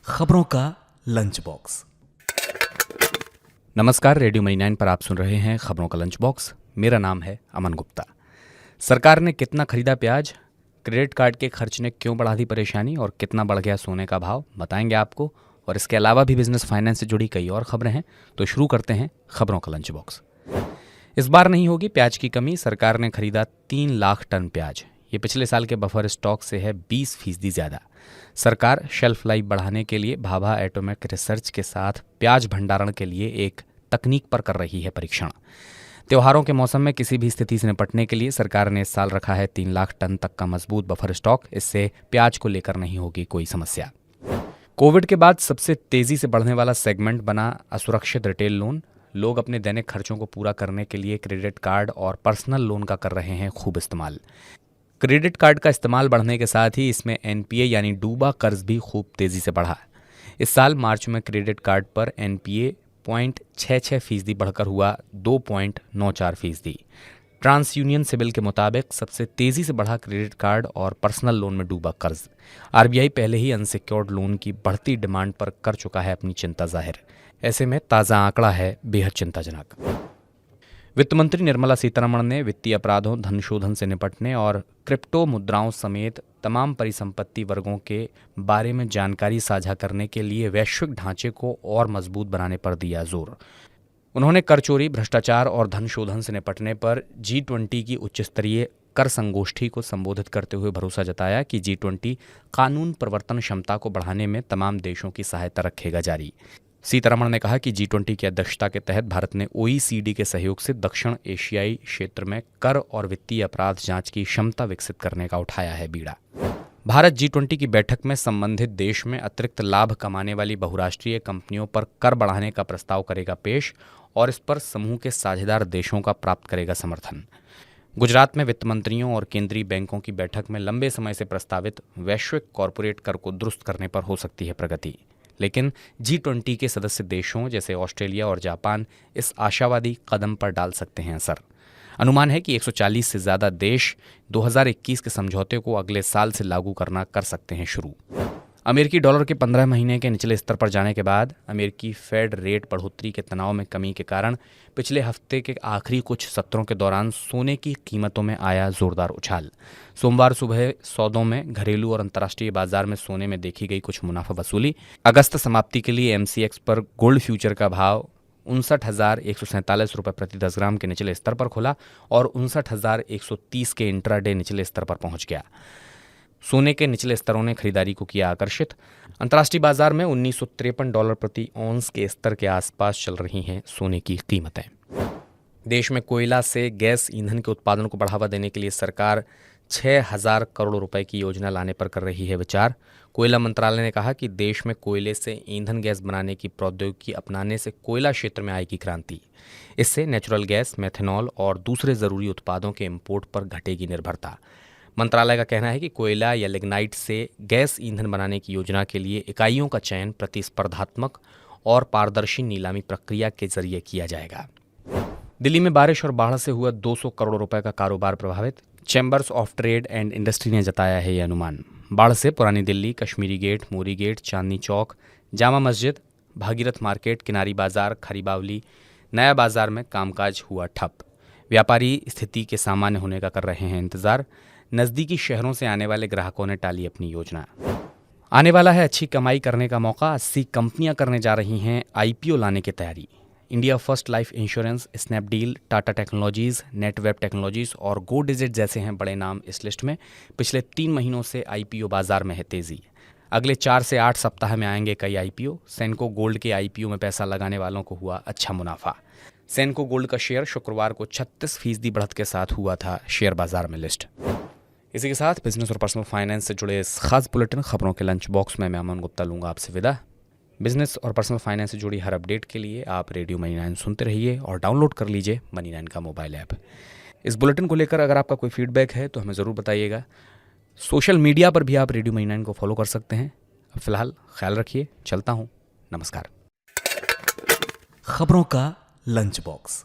खबरों का lunch box. नमस्कार, रेडियो मनी 9 पर आप सुन रहे हैं खबरों का लंच बॉक्स। मेरा नाम है अमन गुप्ता। सरकार ने कितना खरीदा प्याज, क्रेडिट कार्ड के खर्च ने क्यों बढ़ा दी परेशानी और कितना बढ़ गया सोने का भाव, बताएंगे आपको। और इसके अलावा भी बिजनेस फाइनेंस से जुड़ी कई और खबरें हैं। तो शुरू करते हैं खबरों का लंच बॉक्स। इस बार नहीं होगी प्याज की कमी। सरकार ने खरीदा 3 लाख टन प्याज। ये पिछले साल के बफर स्टॉक से है 20% ज़्यादा। सरकार शेल्फ लाइफ बढ़ाने के लिए भाभा एटॉमिक रिसर्च के साथ प्याज भंडारण के लिए एक तकनीक पर कर रही है परीक्षण। त्योहारों के मौसम में किसी भी स्थिति से निपटने के लिए सरकार ने इस साल रखा है 3 लाख टन तक का मजबूत बफर स्टॉक। इससे प्याज को लेकर नहीं होगी कोई समस्या। कोविड के बाद सबसे तेजी से बढ़ने वाला सेगमेंट बना असुरक्षित रिटेल लोन। लोग अपने दैनिक खर्चों को पूरा करने के लिए क्रेडिट कार्ड और पर्सनल लोन का कर रहे हैं खूब इस्तेमाल। क्रेडिट कार्ड का इस्तेमाल बढ़ने के साथ ही इसमें एनपीए यानी डूबा कर्ज भी खूब तेजी से बढ़ा। इस साल मार्च में क्रेडिट कार्ड पर एनपीए 0.66% बढ़कर हुआ 2.94%। ट्रांस यूनियन सिविल के मुताबिक सबसे तेजी से बढ़ा क्रेडिट कार्ड और पर्सनल लोन में डूबा कर्ज। आरबीआई पहले ही अनसिक्योर्ड लोन की बढ़ती डिमांड पर कर चुका है अपनी चिंता जाहिर। ऐसे में ताज़ा आंकड़ा है बेहद चिंताजनक। वित्त मंत्री निर्मला सीतारमण ने वित्तीय अपराधों, धन शोधन से निपटने और क्रिप्टो मुद्राओं समेत तमाम परिसंपत्ति वर्गों के बारे में जानकारी साझा करने के लिए वैश्विक ढांचे को और मजबूत बनाने पर दिया जोर। उन्होंने कर चोरी, भ्रष्टाचार और धन शोधन से निपटने पर G20 की उच्च स्तरीय कर संगोष्ठी को संबोधित करते हुए भरोसा जताया कि G20 कानून प्रवर्तन क्षमता को बढ़ाने में तमाम देशों की सहायता रखेगा जारी। सीतारमण ने कहा कि G20 की अध्यक्षता के तहत भारत ने OECD के सहयोग से दक्षिण एशियाई क्षेत्र में कर और वित्तीय अपराध जांच की क्षमता विकसित करने का उठाया है बीड़ा। भारत G20 की बैठक में संबंधित देश में अतिरिक्त लाभ कमाने वाली बहुराष्ट्रीय कंपनियों पर कर बढ़ाने का प्रस्ताव करेगा पेश और इस पर समूह के साझेदार देशों का प्राप्त करेगा समर्थन। गुजरात में वित्त मंत्रियों और केंद्रीय बैंकों की बैठक में लंबे समय से प्रस्तावित वैश्विक कॉरपोरेट कर को दुरुस्त करने पर हो सकती है प्रगति, लेकिन G20 के सदस्य देशों जैसे ऑस्ट्रेलिया और जापान इस आशावादी कदम पर डाल सकते हैं असर। अनुमान है कि 140 से ज़्यादा देश 2021 के समझौते को अगले साल से लागू करना कर सकते हैं शुरू। अमेरिकी डॉलर के 15 महीने के निचले स्तर पर जाने के बाद अमेरिकी फेड रेट बढ़ोतरी के तनाव में कमी के कारण पिछले हफ्ते के आखिरी कुछ सत्रों के दौरान सोने की कीमतों में आया जोरदार उछाल। सोमवार सुबह सौदों में घरेलू और अंतर्राष्ट्रीय बाजार में सोने में देखी गई कुछ मुनाफा वसूली। अगस्त समाप्ति के लिए MCX पर गोल्ड फ्यूचर का भाव 59,147 रुपये प्रति 10 ग्राम के निचले स्तर पर खुला और 59,130 के इंट्राडे निचले स्तर पर पहुंच गया। सोने के निचले स्तरों ने खरीदारी को किया आकर्षित। अंतर्राष्ट्रीय बाजार में $1953 प्रति औंस के स्तर के आसपास चल रही हैं सोने की कीमतें। देश में कोयला से गैस ईंधन के उत्पादन को बढ़ावा देने के लिए सरकार 6,000 करोड़ रुपए की योजना लाने पर कर रही है विचार। कोयला मंत्रालय ने कहा कि देश में कोयले से ईंधन गैस बनाने की प्रौद्योगिकी अपनाने से कोयला क्षेत्र में आएगी क्रांति। इससे नेचुरल गैस, मेथनॉल और दूसरे जरूरी उत्पादों के इंपोर्ट पर घटेगी निर्भरता। मंत्रालय का कहना है कि कोयला या लिग्नाइट से गैस ईंधन बनाने की योजना के लिए इकाइयों का चयन प्रतिस्पर्धात्मक और पारदर्शी नीलामी प्रक्रिया के जरिए किया जाएगा। दिल्ली में बारिश और बाढ़ से हुआ 200 करोड़ रुपए का कारोबार प्रभावित। Chambers of trade and industry ने जताया है ये अनुमान। बाढ़ से पुरानी दिल्ली, कश्मीरी गेट, मोरी गेट, चांदनी चौक, जामा मस्जिद, भागीरथ मार्केट, किनारी बाजार, खरीबावली, नया बाजार में कामकाज हुआ ठप। व्यापारी स्थिति के सामान्य होने का कर रहे हैं इंतजार। नज़दीकी शहरों से आने वाले ग्राहकों ने टाली अपनी योजना। आने वाला है अच्छी कमाई करने का मौका। 80 कंपनियां करने जा रही हैं IPO लाने की तैयारी। India first life insurance, Snapdeal, Tata technologies, Netweb technologies और गो डिजिट जैसे हैं बड़े नाम इस लिस्ट में। पिछले 3 महीनों से IPO बाजार में है तेजी। अगले 4 से 8 सप्ताह में आएंगे कई IPO। सेनको गोल्ड के IPO में पैसा लगाने वालों को हुआ अच्छा मुनाफा। सेनको गोल्ड का शेयर शुक्रवार को 36% बढ़त के साथ हुआ था शेयर बाजार में लिस्ट। इसी के साथ बिजनेस और पर्सनल फाइनेंस से जुड़े इस खास बुलेटिन खबरों के लंच बॉक्स में मैं अमन गुप्ता लूँगा आपसे विदा। बिजनेस और पर्सनल फाइनेंस से जुड़ी हर अपडेट के लिए आप रेडियो मनी 9 सुनते रहिए और डाउनलोड कर लीजिए मनी 9 का मोबाइल ऐप। इस बुलेटिन को लेकर अगर आपका कोई फीडबैक है तो हमें ज़रूर बताइएगा। सोशल मीडिया पर भी आप रेडियो मनी 9 को फॉलो कर सकते हैं। अब फिलहाल ख्याल रखिए, चलता हूँ, नमस्कार। खबरों का लंच बॉक्स।